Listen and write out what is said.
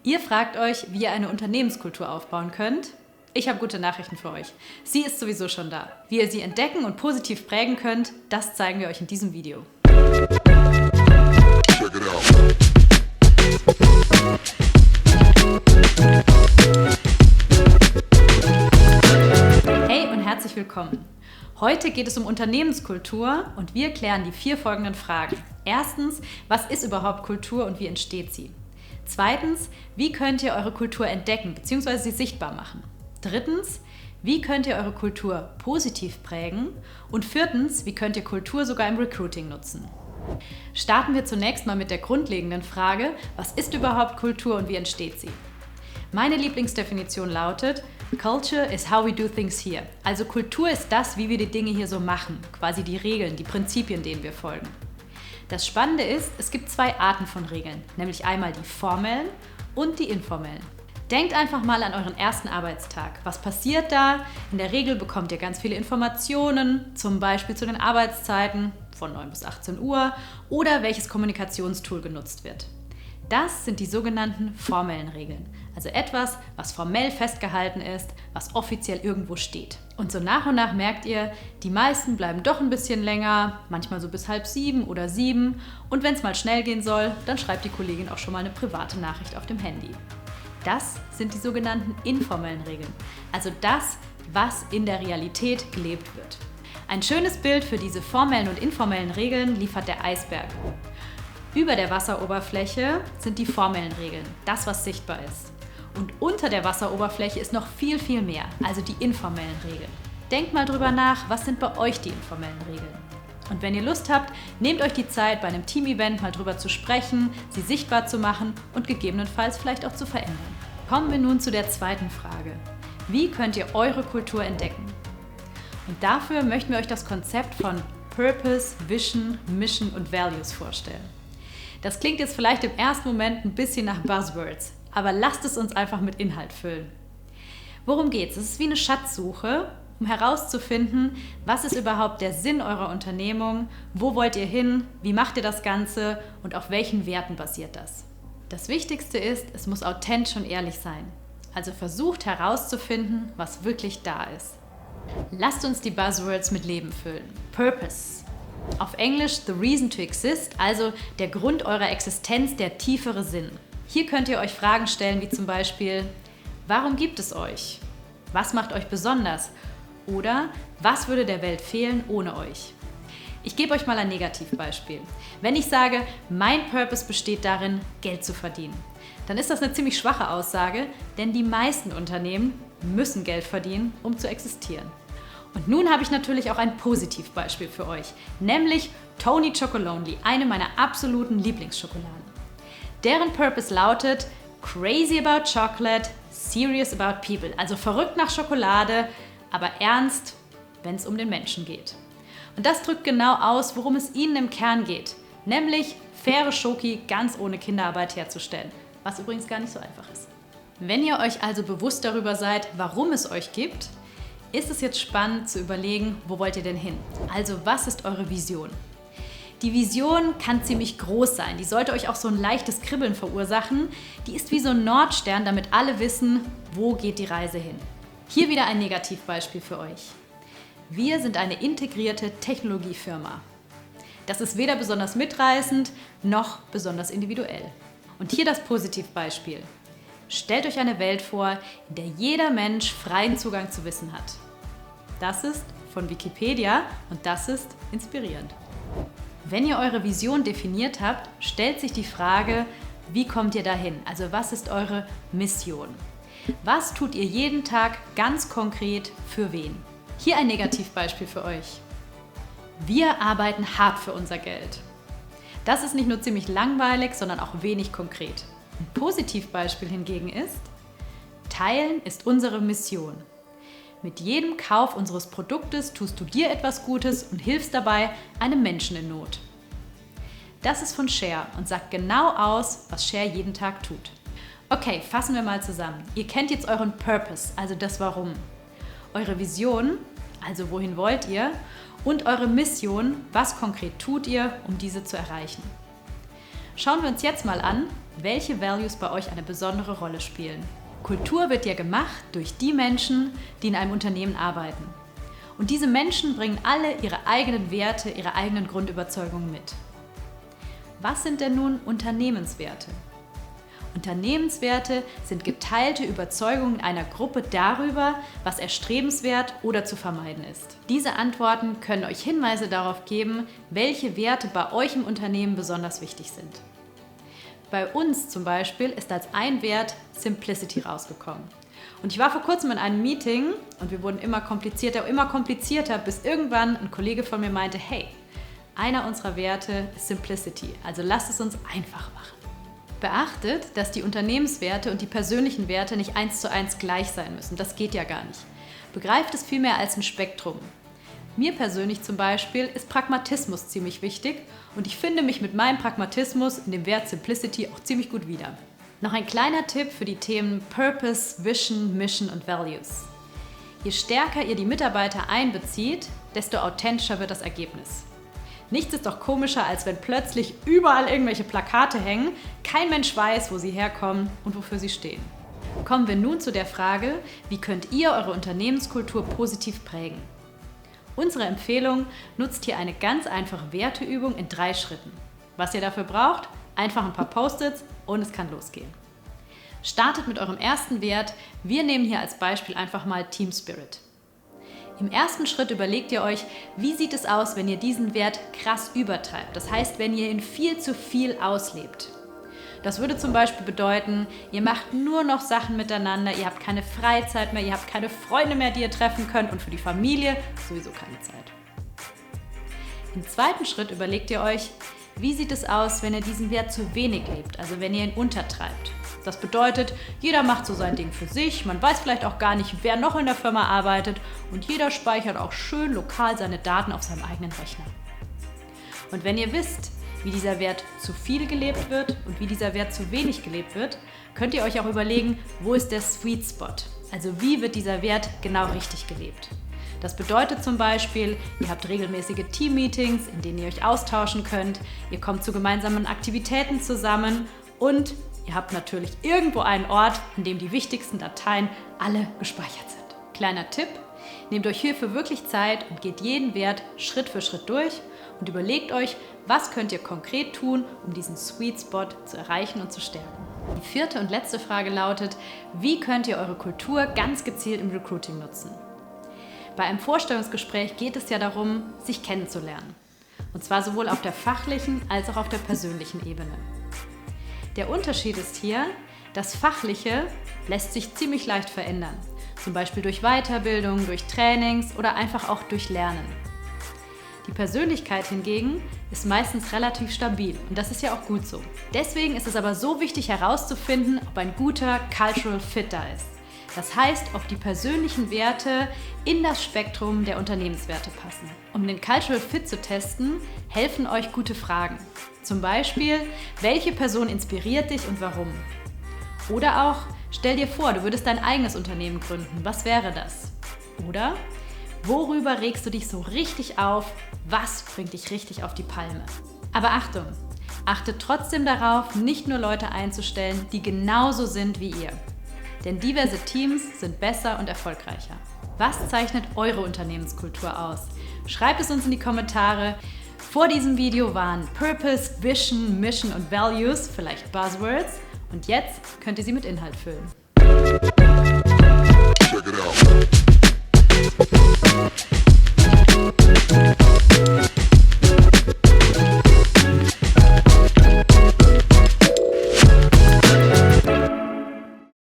Ihr fragt euch, wie ihr eine Unternehmenskultur aufbauen könnt. Ich habe gute Nachrichten für euch. Sie ist sowieso schon da. Wie ihr sie entdecken und positiv prägen könnt, das zeigen wir euch in diesem Video. Check it out. Hey und herzlich willkommen. Heute geht es um Unternehmenskultur und wir klären die 4 folgenden Fragen. Erstens, was ist überhaupt Kultur und wie entsteht sie? Zweitens, wie könnt ihr eure Kultur entdecken bzw. sie sichtbar machen? Drittens, wie könnt ihr eure Kultur positiv prägen? Und viertens, wie könnt ihr Kultur sogar im Recruiting nutzen? Starten wir zunächst mal mit der grundlegenden Frage, was ist überhaupt Kultur und wie entsteht sie? Meine Lieblingsdefinition lautet, Culture is how we do things here. Also Kultur ist das, wie wir die Dinge hier so machen, quasi die Regeln, die Prinzipien, denen wir folgen. Das Spannende ist, es gibt 2 Arten von Regeln, nämlich einmal die formellen und die informellen. Denkt einfach mal an euren ersten Arbeitstag. Was passiert da? In der Regel bekommt ihr ganz viele Informationen, zum Beispiel zu den Arbeitszeiten von 9 bis 18 Uhr oder welches Kommunikationstool genutzt wird. Das sind die sogenannten formellen Regeln, also etwas, was formell festgehalten ist, was offiziell irgendwo steht. Und so nach und nach merkt ihr, die meisten bleiben doch ein bisschen länger, manchmal so bis 6:30 oder 7 und wenn es mal schnell gehen soll, dann schreibt die Kollegin auch schon mal eine private Nachricht auf dem Handy. Das sind die sogenannten informellen Regeln, also das, was in der Realität gelebt wird. Ein schönes Bild für diese formellen und informellen Regeln liefert der Eisberg. Über der Wasseroberfläche sind die formellen Regeln, das, was sichtbar ist. Und unter der Wasseroberfläche ist noch viel, viel mehr, also die informellen Regeln. Denkt mal drüber nach, was sind bei euch die informellen Regeln? Und wenn ihr Lust habt, nehmt euch die Zeit, bei einem Team-Event mal drüber zu sprechen, sie sichtbar zu machen und gegebenenfalls vielleicht auch zu verändern. Kommen wir nun zu der zweiten Frage. Wie könnt ihr eure Kultur entdecken? Und dafür möchten wir euch das Konzept von Purpose, Vision, Mission und Values vorstellen. Das klingt jetzt vielleicht im ersten Moment ein bisschen nach Buzzwords, aber lasst es uns einfach mit Inhalt füllen. Worum geht's? Es ist wie eine Schatzsuche, um herauszufinden, was ist überhaupt der Sinn eurer Unternehmung, wo wollt ihr hin, wie macht ihr das Ganze und auf welchen Werten basiert das. Das Wichtigste ist, es muss authentisch und ehrlich sein. Also versucht herauszufinden, was wirklich da ist. Lasst uns die Buzzwords mit Leben füllen. Purpose. Auf Englisch the reason to exist, also der Grund eurer Existenz, der tiefere Sinn. Hier könnt ihr euch Fragen stellen wie zum Beispiel, warum gibt es euch? Was macht euch besonders? Oder was würde der Welt fehlen ohne euch? Ich gebe euch mal ein Negativbeispiel. Wenn ich sage, mein Purpose besteht darin, Geld zu verdienen, dann ist das eine ziemlich schwache Aussage, denn die meisten Unternehmen müssen Geld verdienen, um zu existieren. Und nun habe ich natürlich auch ein Positivbeispiel für euch, nämlich Tony Chocolonely, eine meiner absoluten Lieblingsschokoladen. Deren Purpose lautet Crazy about chocolate, serious about people, also verrückt nach Schokolade, aber ernst, wenn es um den Menschen geht. Und das drückt genau aus, worum es ihnen im Kern geht, nämlich faire Schoki ganz ohne Kinderarbeit herzustellen, was übrigens gar nicht so einfach ist. Wenn ihr euch also bewusst darüber seid, warum es euch gibt, ist es jetzt spannend zu überlegen, wo wollt ihr denn hin? Also was ist eure Vision? Die Vision kann ziemlich groß sein, die sollte euch auch so ein leichtes Kribbeln verursachen. Die ist wie so ein Nordstern, damit alle wissen, wo geht die Reise hin. Hier wieder ein Negativbeispiel für euch. Wir sind eine integrierte Technologiefirma. Das ist weder besonders mitreißend, noch besonders individuell. Und hier das Positivbeispiel. Stellt euch eine Welt vor, in der jeder Mensch freien Zugang zu Wissen hat. Das ist von Wikipedia und das ist inspirierend. Wenn ihr eure Vision definiert habt, stellt sich die Frage, wie kommt ihr dahin? Also was ist eure Mission? Was tut ihr jeden Tag ganz konkret für wen? Hier ein Negativbeispiel für euch. Wir arbeiten hart für unser Geld. Das ist nicht nur ziemlich langweilig, sondern auch wenig konkret. Ein Positivbeispiel hingegen ist, Teilen ist unsere Mission. Mit jedem Kauf unseres Produktes tust du dir etwas Gutes und hilfst dabei einem Menschen in Not. Das ist von Share und sagt genau aus, was Share jeden Tag tut. Okay, fassen wir mal zusammen. Ihr kennt jetzt euren Purpose, also das Warum. Eure Vision, also wohin wollt ihr? Und eure Mission, was konkret tut ihr, um diese zu erreichen? Schauen wir uns jetzt mal an, welche Values bei euch eine besondere Rolle spielen. Kultur wird ja gemacht durch die Menschen, die in einem Unternehmen arbeiten. Und diese Menschen bringen alle ihre eigenen Werte, ihre eigenen Grundüberzeugungen mit. Was sind denn nun Unternehmenswerte? Unternehmenswerte sind geteilte Überzeugungen einer Gruppe darüber, was erstrebenswert oder zu vermeiden ist. Diese Antworten können euch Hinweise darauf geben, welche Werte bei euch im Unternehmen besonders wichtig sind. Bei uns zum Beispiel ist als ein Wert Simplicity rausgekommen. Und ich war vor kurzem in einem Meeting und wir wurden immer komplizierter, bis irgendwann ein Kollege von mir meinte, hey, einer unserer Werte ist Simplicity, also lasst es uns einfach machen. Beachtet, dass die Unternehmenswerte und die persönlichen Werte nicht 1:1 gleich sein müssen. Das geht ja gar nicht. Begreift es vielmehr als ein Spektrum. Mir persönlich zum Beispiel ist Pragmatismus ziemlich wichtig und ich finde mich mit meinem Pragmatismus in dem Wert Simplicity auch ziemlich gut wieder. Noch ein kleiner Tipp für die Themen Purpose, Vision, Mission und Values. Je stärker ihr die Mitarbeiter einbezieht, desto authentischer wird das Ergebnis. Nichts ist doch komischer, als wenn plötzlich überall irgendwelche Plakate hängen, kein Mensch weiß, wo sie herkommen und wofür sie stehen. Kommen wir nun zu der Frage, wie könnt ihr eure Unternehmenskultur positiv prägen? Unsere Empfehlung nutzt hier eine ganz einfache Werteübung in 3 Schritten. Was ihr dafür braucht? Einfach ein paar Post-its und es kann losgehen. Startet mit eurem ersten Wert. Wir nehmen hier als Beispiel einfach mal Team Spirit. Im ersten Schritt überlegt ihr euch, wie sieht es aus, wenn ihr diesen Wert krass übertreibt. Das heißt, wenn ihr ihn viel zu viel auslebt. Das würde zum Beispiel bedeuten, ihr macht nur noch Sachen miteinander, ihr habt keine Freizeit mehr, ihr habt keine Freunde mehr, die ihr treffen könnt und für die Familie sowieso keine Zeit. Im zweiten Schritt überlegt ihr euch, wie sieht es aus, wenn ihr diesen Wert zu wenig lebt, also wenn ihr ihn untertreibt. Das bedeutet, jeder macht so sein Ding für sich, man weiß vielleicht auch gar nicht, wer noch in der Firma arbeitet und jeder speichert auch schön lokal seine Daten auf seinem eigenen Rechner. Und wenn ihr wisst, wie dieser Wert zu viel gelebt wird und wie dieser Wert zu wenig gelebt wird, könnt ihr euch auch überlegen, wo ist der Sweet Spot? Also wie wird dieser Wert genau richtig gelebt? Das bedeutet zum Beispiel, ihr habt regelmäßige Team-Meetings, in denen ihr euch austauschen könnt, ihr kommt zu gemeinsamen Aktivitäten zusammen und ihr habt natürlich irgendwo einen Ort, an dem die wichtigsten Dateien alle gespeichert sind. Kleiner Tipp, nehmt euch hierfür wirklich Zeit und geht jeden Wert Schritt für Schritt durch und überlegt euch, was könnt ihr konkret tun, um diesen Sweet Spot zu erreichen und zu stärken. Die 4. und letzte Frage lautet, wie könnt ihr eure Kultur ganz gezielt im Recruiting nutzen? Bei einem Vorstellungsgespräch geht es ja darum, sich kennenzulernen. Und zwar sowohl auf der fachlichen als auch auf der persönlichen Ebene. Der Unterschied ist hier, das Fachliche lässt sich ziemlich leicht verändern. Zum Beispiel durch Weiterbildung, durch Trainings oder einfach auch durch Lernen. Die Persönlichkeit hingegen ist meistens relativ stabil und das ist ja auch gut so. Deswegen ist es aber so wichtig herauszufinden, ob ein guter Cultural Fit da ist. Das heißt, ob die persönlichen Werte in das Spektrum der Unternehmenswerte passen. Um den Cultural Fit zu testen, helfen euch gute Fragen. Zum Beispiel, welche Person inspiriert dich und warum? Oder auch, stell dir vor, du würdest dein eigenes Unternehmen gründen. Was wäre das? Oder, worüber regst du dich so richtig auf? Was bringt dich richtig auf die Palme? Aber Achtung! Achtet trotzdem darauf, nicht nur Leute einzustellen, die genauso sind wie ihr. Denn diverse Teams sind besser und erfolgreicher. Was zeichnet eure Unternehmenskultur aus? Schreibt es uns in die Kommentare. Vor diesem Video waren Purpose, Vision, Mission und Values, vielleicht Buzzwords. Und jetzt könnt ihr sie mit Inhalt füllen.